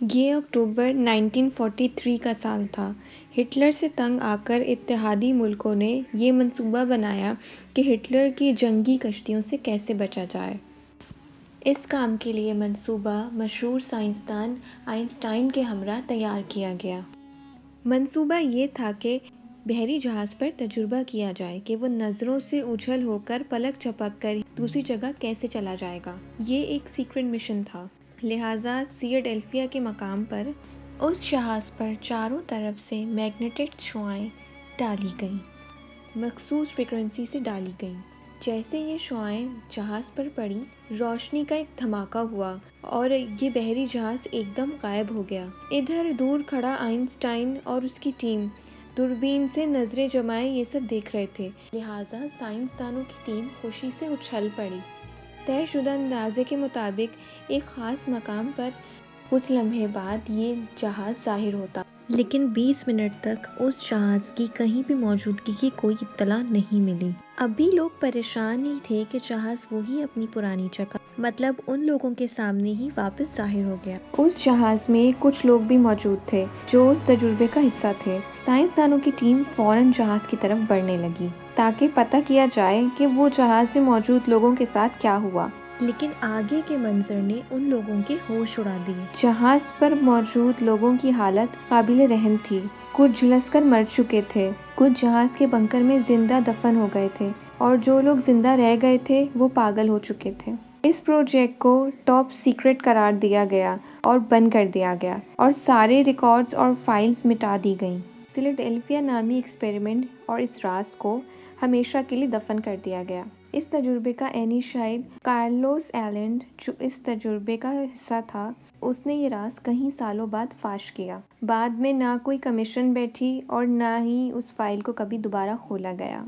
یہ اکتوبر 1943 کا سال تھا۔ ہٹلر سے تنگ آ کر اتحادی ملکوں نے یہ منصوبہ بنایا کہ ہٹلر کی جنگی کشتیوں سے کیسے بچا جائے۔ اس کام کے لیے منصوبہ مشہور سائنسدان آئنسٹائن کے ہمراہ تیار کیا گیا۔ منصوبہ یہ تھا کہ بحری جہاز پر تجربہ کیا جائے کہ وہ نظروں سے اوجھل ہو کر پلک جھپک کر دوسری جگہ کیسے چلا جائے گا۔ یہ ایک سیکرٹ مشن تھا، لہٰذا فلاڈیلفیا کے مقام پر اس جہاز پر چاروں طرف سے میگنیٹک شعاعیں ڈالی گئیں، مخصوص فریکوئنسی سے ڈالی گئیں۔ جیسے یہ شعاعیں جہاز پر پڑیں، روشنی کا ایک دھماکہ ہوا اور یہ بحری جہاز ایک دم غائب ہو گیا۔ ادھر دور کھڑا آئنسٹائن اور اس کی ٹیم دوربین سے نظریں جمائے یہ سب دیکھ رہے تھے، لہٰذا سائنسدانوں کی ٹیم خوشی سے اچھل پڑی۔ طے شدہ اندازے کے مطابق ایک خاص مقام پر کچھ لمحے بعد یہ جہاز ظاہر ہوتا، لیکن 20 منٹ تک اس جہاز کی کہیں بھی موجودگی کی کوئی اطلاع نہیں ملی۔ اب بھی لوگ پریشان ہی تھے کہ جہاز وہی اپنی پرانی جگہ، مطلب ان لوگوں کے سامنے ہی واپس ظاہر ہو گیا۔ اس جہاز میں کچھ لوگ بھی موجود تھے جو اس تجربے کا حصہ تھے۔ سائنسدانوں کی ٹیم فوراً جہاز کی طرف بڑھنے لگی تاکہ پتہ کیا جائے کہ وہ جہاز میں موجود لوگوں کے ساتھ کیا ہوا۔ لیکن آگے کے منظر نے ان لوگوں کے ہوش اڑا دیے۔ جہاز پر موجود لوگوں کی حالت قابل رحم تھی۔ کچھ جھلس کر مر چکے تھے، کچھ جہاز کے بنکر میں زندہ دفن ہو گئے تھے اور جو لوگ زندہ رہ گئے تھے وہ پاگل ہو چکے تھے۔ اس پروجیکٹ کو ٹاپ سیکرٹ قرار دیا گیا اور بند کر دیا گیا اور سارے ریکارڈز اور فائلز مٹا دی گئیں۔ فلاڈیلفیا نامی ایکسپیریمنٹ اور اس راز کو ہمیشہ کے لیے دفن کر دیا گیا۔ اس تجربے کا عینی شاہد کارلوس ایلنڈ، جو اس تجربے کا حصہ تھا، اس نے یہ راز کئی سالوں بعد فاش کیا۔ بعد میں نہ کوئی کمیشن بیٹھی اور نہ ہی اس فائل کو کبھی دوبارہ کھولا گیا۔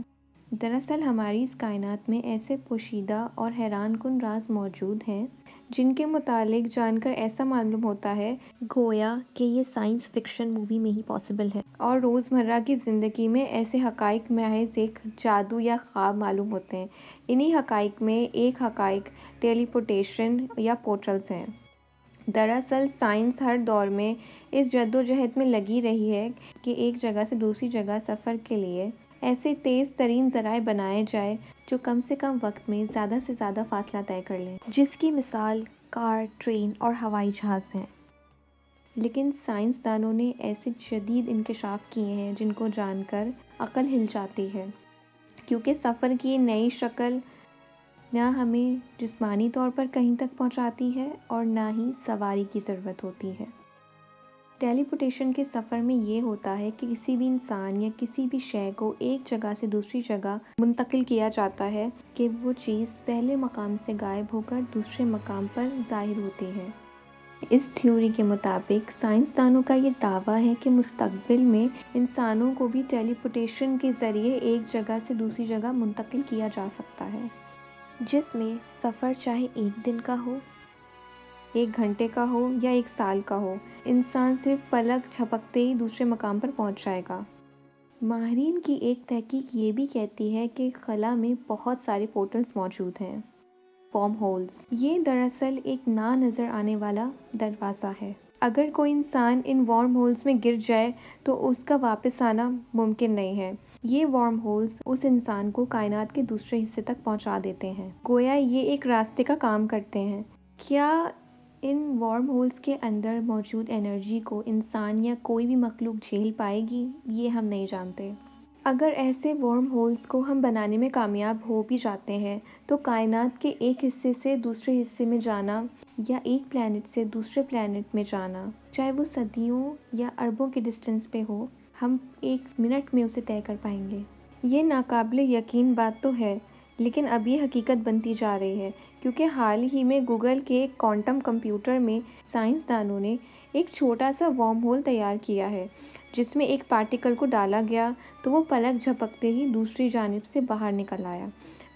دراصل ہماری اس کائنات میں ایسے پوشیدہ اور حیران کن راز موجود ہیں جن کے متعلق جان کر ایسا معلوم ہوتا ہے گویا کہ یہ سائنس فکشن مووی میں ہی پاسبل ہے، اور روزمرہ کی زندگی میں ایسے حقائق محض ایک جادو یا خواب معلوم ہوتے ہیں۔ انہی حقائق میں ایک حقائق ٹیلی پورٹیشن یا پورٹلز ہیں۔ دراصل سائنس ہر دور میں اس جدوجہد میں لگی رہی ہے کہ ایک جگہ سے دوسری جگہ سفر کے لیے ایسے تیز ترین ذرائع بنائے جائے جو کم سے کم وقت میں زیادہ سے زیادہ فاصلہ طے کر لیں، جس کی مثال کار، ٹرین اور ہوائی جہاز ہیں۔ لیکن سائنسدانوں نے ایسے جدید انکشاف کیے ہیں جن کو جان کر عقل ہل جاتی ہے، کیونکہ سفر کی یہ نئی شکل نہ ہمیں جسمانی طور پر کہیں تک پہنچاتی ہے اور نہ ہی سواری کی ضرورت ہوتی ہے۔ ٹیلی پورٹیشن کے سفر میں یہ ہوتا ہے کہ کسی بھی انسان یا کسی بھی شے کو ایک جگہ سے دوسری جگہ منتقل کیا جاتا ہے کہ وہ چیز پہلے مقام سے غائب ہو کر دوسرے مقام پر ظاہر ہوتی ہے۔ اس تھیوری کے مطابق سائنسدانوں کا یہ دعویٰ ہے کہ مستقبل میں انسانوں کو بھی ٹیلی پورٹیشن کے ذریعے ایک جگہ سے دوسری جگہ منتقل کیا جا سکتا ہے، جس میں سفر چاہے ایک دن کا ہو، ایک گھنٹے کا ہو یا ایک سال کا ہو، انسان صرف پلک جھپکتے ہی دوسرے مقام پر پہنچ جائے گا۔ ماہرین کی ایک تحقیق یہ بھی کہتی ہے کہ خلا میں بہت سارے پورٹلز موجود ہیں، ورم ہولز۔ یہ دراصل ایک نہ نظر آنے والا دروازہ ہے۔ اگر کوئی انسان ان ورم ہولز میں گر جائے تو اس کا واپس آنا ممکن نہیں ہے۔ یہ ورم ہولز اس انسان کو کائنات کے دوسرے حصے تک پہنچا دیتے ہیں، گویا یہ ایک راستے کا کام کرتے ہیں۔ کیا ان ورم ہولز کے اندر موجود انرجی کو انسان یا کوئی بھی مخلوق جھیل پائے گی، یہ ہم نہیں جانتے۔ اگر ایسے ورم ہولز کو ہم بنانے میں کامیاب ہو بھی جاتے ہیں تو کائنات کے ایک حصے سے دوسرے حصے میں جانا یا ایک پلانٹ سے دوسرے پلانٹ میں جانا، چاہے وہ صدیوں یا اربوں کے ڈسٹینس پہ ہو، ہم ایک منٹ میں اسے طے کر پائیں گے۔ یہ ناقابل یقین بات تو ہے، لیکن اب یہ حقیقت بنتی جا رہی ہے، کیونکہ حال ہی میں گوگل کے ایک کوانٹم کمپیوٹر میں سائنسدانوں نے ایک چھوٹا سا ورم ہول تیار کیا ہے جس میں ایک پارٹیکل کو ڈالا گیا تو وہ پلک جھپکتے ہی دوسری جانب سے باہر نکل آیا۔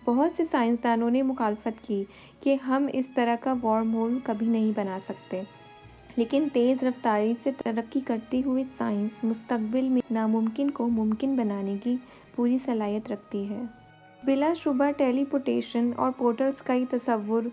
بہت سے سائنسدانوں نے مخالفت کی کہ ہم اس طرح کا ورم ہول کبھی نہیں بنا سکتے، لیکن تیز رفتاری سے ترقی کرتی ہوئی سائنس مستقبل میں ناممکن کو ممکن بنانے کی پوری صلاحیت رکھتی ہے۔ بلا شبہ ٹیلی پورٹیشن اور پورٹلز کا یہ تصور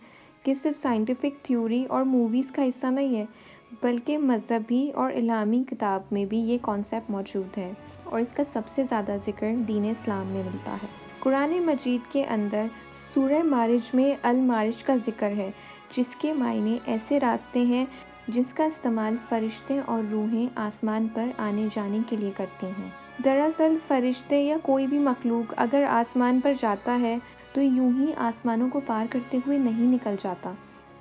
کہ صرف سائنٹیفک تھیوری اور موویز کا حصہ نہیں ہے، بلکہ مذہبی اور الہامی کتاب میں بھی یہ کانسیپٹ موجود ہے، اور اس کا سب سے زیادہ ذکر دین اسلام میں ملتا ہے۔ قرآن مجید کے اندر سورہ معارج میں المعارج کا ذکر ہے، جس کے معنی ایسے راستے ہیں جس کا استعمال فرشتے اور روحیں آسمان پر آنے جانے کے لیے کرتی ہیں۔ دراصل فرشتے یا کوئی بھی مخلوق اگر آسمان پر جاتا ہے تو یوں ہی آسمانوں کو پار کرتے ہوئے نہیں نکل جاتا،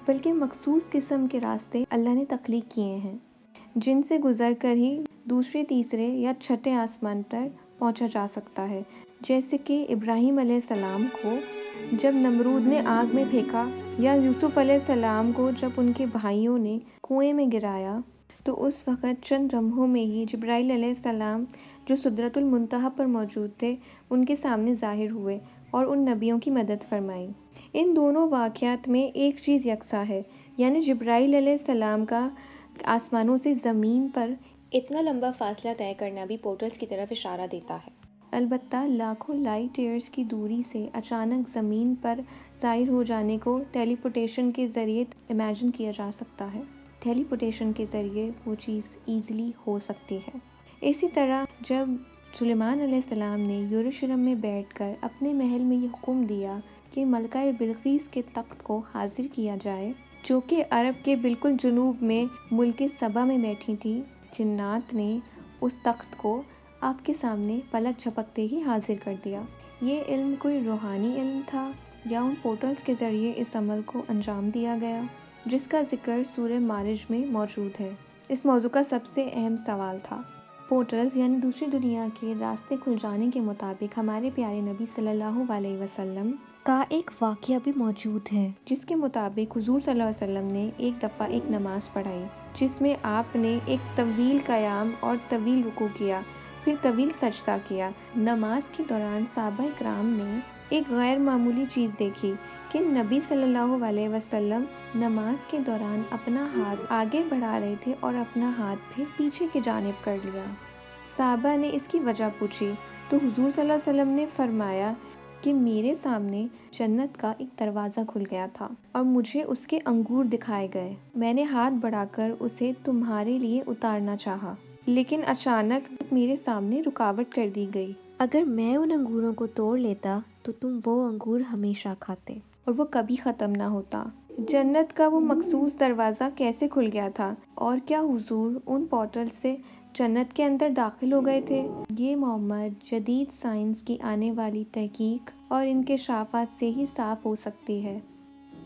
بلکہ مخصوص قسم کے راستے اللہ نے تخلیق کیے ہیں، جن سے گزر کر ہی دوسرے، تیسرے یا چھٹے آسمان پر پہنچا جا سکتا ہے۔ جیسے کہ ابراہیم علیہ السلام کو جب نمرود نے آگ میں پھینکا، یا یوسف علیہ السلام کو جب ان کے بھائیوں نے کنویں میں گرایا، تو اس وقت چند لمحوں میں ہی جبرائیل علیہ السلام جو سدرۃ المنتہا پر موجود تھے ان کے سامنے ظاہر ہوئے اور ان نبیوں کی مدد فرمائی۔ ان دونوں واقعات میں ایک چیز یکساں ہے، یعنی جبرائیل علیہ السلام کا آسمانوں سے زمین پر اتنا لمبا فاصلہ طے کرنا بھی پورٹلز کی طرف اشارہ دیتا ہے۔ البتہ لاکھوں لائٹ ایئرز کی دوری سے اچانک زمین پر ظاہر ہو جانے کو ٹیلی پورٹیشن کے ذریعے امیجن کیا جا سکتا ہے۔ ٹیلی پورٹیشن کے ذریعے وہ چیز ایزیلی ہو سکتی ہے۔ اسی طرح جب سلیمان علیہ السلام نے یروشلم میں بیٹھ کر اپنے محل میں یہ حکم دیا کہ ملکہ بلقیس کے تخت کو حاضر کیا جائے، جو کہ عرب کے بالکل جنوب میں ملک سبا میں بیٹھی تھی، جنات نے اس تخت کو آپ کے سامنے پلک جھپکتے ہی حاضر کر دیا۔ یہ علم کوئی روحانی علم تھا یا ان پورٹلز کے ذریعے اس عمل کو انجام دیا گیا، جس کا ذکر سورہ معارج میں موجود ہے؟ اس موضوع کا سب سے اہم سوال تھا۔ پورٹلز یعنی دوسری دنیا کے راستے کھل جانے کے مطابق ہمارے پیارے نبی صلی اللہ علیہ وسلم کا ایک واقعہ بھی موجود ہے، جس کے مطابق حضور صلی اللہ علیہ وسلم نے ایک دفعہ ایک نماز پڑھائی، جس میں آپ نے ایک طویل قیام اور طویل رکوع کیا، پھر طویل سجدہ کیا۔ نماز کے دوران صحابہ کرام نے ایک غیر معمولی چیز دیکھی کہ نبی صلی اللہ علیہ وسلم نماز کے دوران اپنا ہاتھ آگے بڑھا رہے تھے اور اپنا ہاتھ پھر پیچھے کی جانب کر لیا۔ صحابہ نے اس کی وجہ پوچھی تو حضور صلی اللہ علیہ وسلم نے فرمایا کہ میرے سامنے جنت کا ایک دروازہ کھل گیا تھا اور مجھے اس کے انگور دکھائے گئے۔ میں نے ہاتھ بڑھا کر اسے تمہارے لیے اتارنا چاہا، لیکن اچانک میرے سامنے رکاوٹ کر دی گئی۔ اگر میں ان انگوروں کو توڑ لیتا تو تم وہ انگور ہمیشہ کھاتے اور وہ کبھی ختم نہ ہوتا۔ جنت کا وہ مخصوص دروازہ کیسے کھل گیا تھا، اور کیا حضور ان پورٹل سے جنت کے اندر داخل ہو گئے تھے؟ یہ معمہ جدید سائنس کی آنے والی تحقیق اور انکشافات سے ہی صاف ہو سکتی ہے۔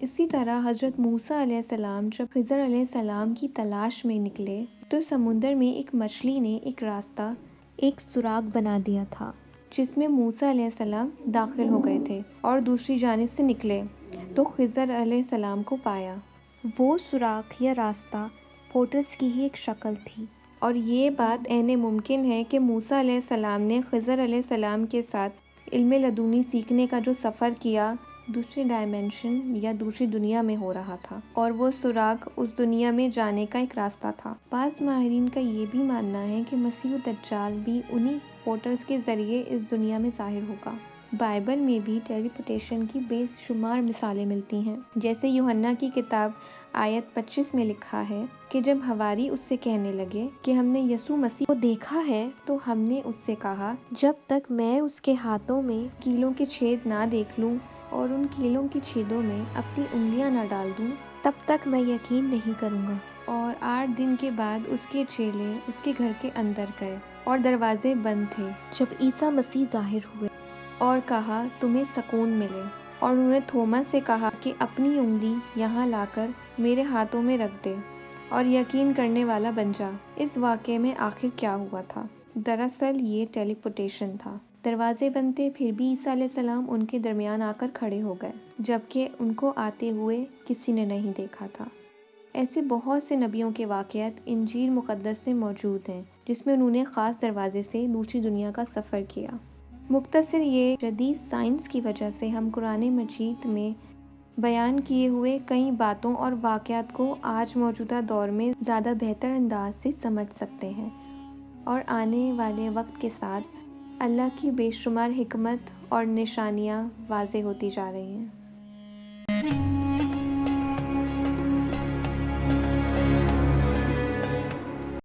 اسی طرح حضرت موسیٰ علیہ السلام جب خضر علیہ السلام کی تلاش میں نکلے تو سمندر میں ایک مچھلی نے ایک راستہ، ایک سراغ بنا دیا تھا، جس میں موسیٰ علیہ السلام داخل ہو گئے تھے اور دوسری جانب سے نکلے تو خضر علیہ السلام کو پایا۔ وہ سوراخ یا راستہ پورٹلز کی ہی ایک شکل تھی، اور یہ بات عین ممکن ہے کہ موسیٰ علیہ السلام نے خضر علیہ السلام کے ساتھ علم لدنی سیکھنے کا جو سفر کیا دوسری ڈائمینشن یا دوسری دنیا میں ہو رہا تھا، اور وہ سراغ اس دنیا میں جانے کا ایک راستہ تھا۔ بعض ماہرین کا یہ بھی ماننا ہے کہ مسیح الدجال بھی انہی پورٹلز کے ذریعے اس دنیا میں ظاہر ہوگا۔ بائبل میں بھی ٹیلی پورٹیشن کی بے شمار مثالیں ملتی ہیں، جیسے یوحنا کی کتاب آیت 25 میں لکھا ہے کہ جب حواری اس سے کہنے لگے کہ ہم نے یسوع مسیح کو دیکھا ہے، تو ہم نے اس سے کہا جب تک میں اس کے ہاتھوں میں کیلوں کے چھید نہ دیکھ لوں اور ان کیلوں کے چھیدوں میں اپنی انگلیاں نہ ڈال دوں، تب تک میں یقین نہیں کروں گا۔ اور 8 دن کے بعد اس کے چیلے اس کے گھر کے اندر گئے اور دروازے بند تھے جب عیسیٰ مسیح ظاہر ہوئے، اور کہا تمہیں سکون ملے۔ اور انہوں نے توما سے کہا کہ اپنی انگلی یہاں لا کر میرے ہاتھوں میں رکھ دے اور یقین کرنے والا بن جا۔ اس واقعے میں آخر کیا ہوا تھا؟ دراصل یہ ٹیلی پورٹیشن تھا۔ دروازے بند تھے، پھر بھی عیسیٰ علیہ السلام ان کے درمیان آ کر کھڑے ہو گئے، جبکہ ان کو آتے ہوئے کسی نے نہیں دیکھا تھا۔ ایسے بہت سے نبیوں کے واقعات انجیل مقدس میں موجود ہیں جس میں انہوں نے خاص دروازے سے دوسری دنیا کا سفر کیا۔ مختصر یہ جدید سائنس کی وجہ سے ہم قرآن مجید میں بیان کیے ہوئے کئی باتوں اور واقعات کو آج موجودہ دور میں زیادہ بہتر انداز سے سمجھ سکتے ہیں، اور آنے والے وقت کے ساتھ اللہ کی بے شمار حکمت اور نشانیاں واضح ہوتی جا رہی ہیں۔